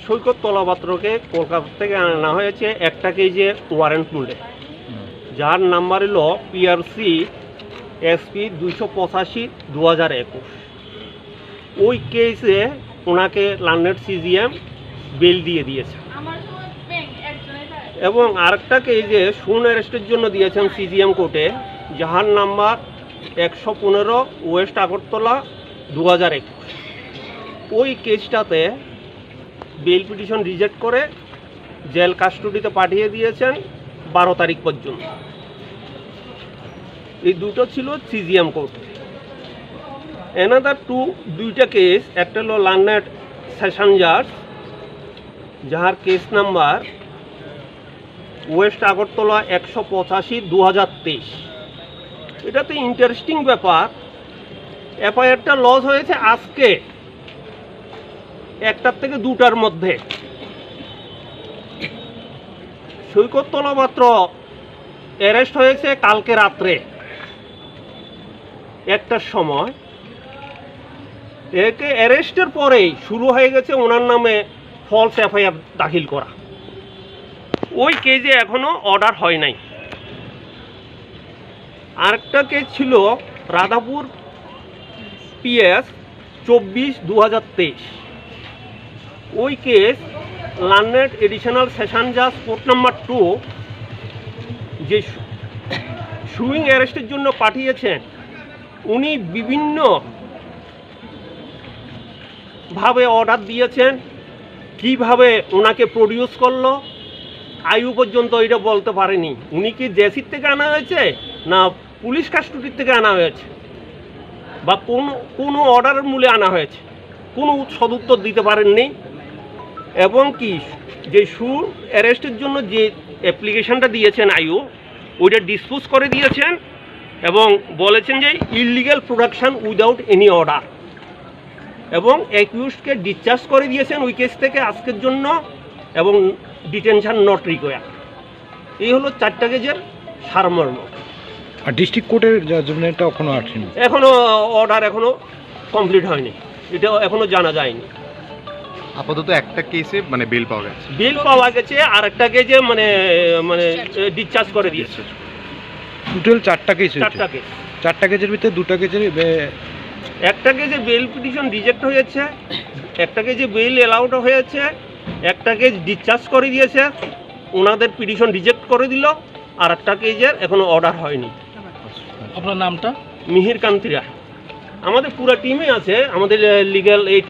সৈকত তলাপাত্রকে কলকাতা থেকে আনা হয়েছে একটা কেজে ওয়ারেন্ট মূল্যে, যার নাম্বার হলো PRC SP 285/2021। ওই কেসে ওনাকে লার্নেড CGM বেল দিয়ে দিয়েছে এবং আরেকটা কেজে শুন অ্যারেস্টের জন্য দিয়েছেন CGM কোর্টে, যাহার নাম্বার 115 ওয়েস্ট আগরতলা 2021। ওই কেসটাতে বেল পিটিশন রিজেক্ট করে জেল কাস্টডিতে পাঠিয়ে দিয়েছেন 12 তারিখ পর্যন্ত। এই দুটো ছিল CGM কোর্ট। এনাদার দুইটা কেস, একটা হলো লার্নেড সেশন জাজ, যাহার কেস নাম্বার ওয়েস্ট আগরতলা 185/2023। এটাতে ইন্টারেস্টিং ব্যাপার, FIRটা লস হয়েছে আজকে 1টা থেকে 2টার মধ্যে। সৈকত তলাপাত্র অ্যারেস্ট হয়েছে কালকে রাত্রে 1টার সময়। একে অ্যারেস্টের পরেই শুরু হয়ে গেছে ওনার নামে ফলস FIR দাখিল করা। ওই কেজে এখনো অর্ডার হয় নাই। আরেকটা কেস ছিল রাধাপুর PS 24/2023। ওই কেস লার্নেড এডিশনাল সেশন জাজ কোর্ট নাম্বার 2 যে সুইং অ্যারেস্টের জন্য পাঠিয়েছেন, উনি বিভিন্ন ভাবে অর্ডার দিয়েছেন, কিভাবে ওনাকে প্রডিউস করলো আয়ু পর্যন্ত এটা বলতে পারেনি। উনি কি জেসির থেকে আনা হয়েছে না পুলিশ কাস্টডির থেকে আনা হয়েছে বা কোনো অর্ডারের মূলে আনা হয়েছে, কোনো সদুত্তর দিতে পারেননি। এবং কি যে সুর অ্যারেস্টের জন্য যে অ্যাপ্লিকেশনটা দিয়েছেন আয়ু, ওইটা ডিসপোজ করে দিয়েছেন এবং বলেছেন যে illegal production without any order, এবং অ্যাকিউজডকে ডিসচার্জ করে দিয়েছেন ওই কেস থেকে আজকের জন্য, এবং ডিটেনশন নট রিকোয়ার্ড। এই হলো 4টা কেজের সারমর্ম। আর ডিস্ট্রিক্ট কোর্টের জাজমেন্টটা এখনো আসেনি, এখনো অর্ডার এখনো কমপ্লিট হয়নি, এটা এখনো জানা যায়নি। আপাতত একটা কেসে মানে বেল পাওয়া গেছে, আর একটা কেজে মানে ডিসচার্জ করে দিয়েছে। টোটাল 4টা কেস, 4টা কেস। 4টা কেসের ভিতরে 2টা কেসের একটা কেজে বেল পিটিশন রিজেক্ট হয়েছে, একটা কেজে বেল অ্যালাউড হয়েছে, একটা কেজ ডিসচার্জ করে দিয়েছে, ওনাদের পিটিশন রিজেক্ট করে দিল, আর একটা কেজের এখনো অর্ডার হয়নি। আপনার নামটা? মিহির কান্তি রায়। আমাদের পুরো টিমে আছে, আমাদের লিগ্যাল এই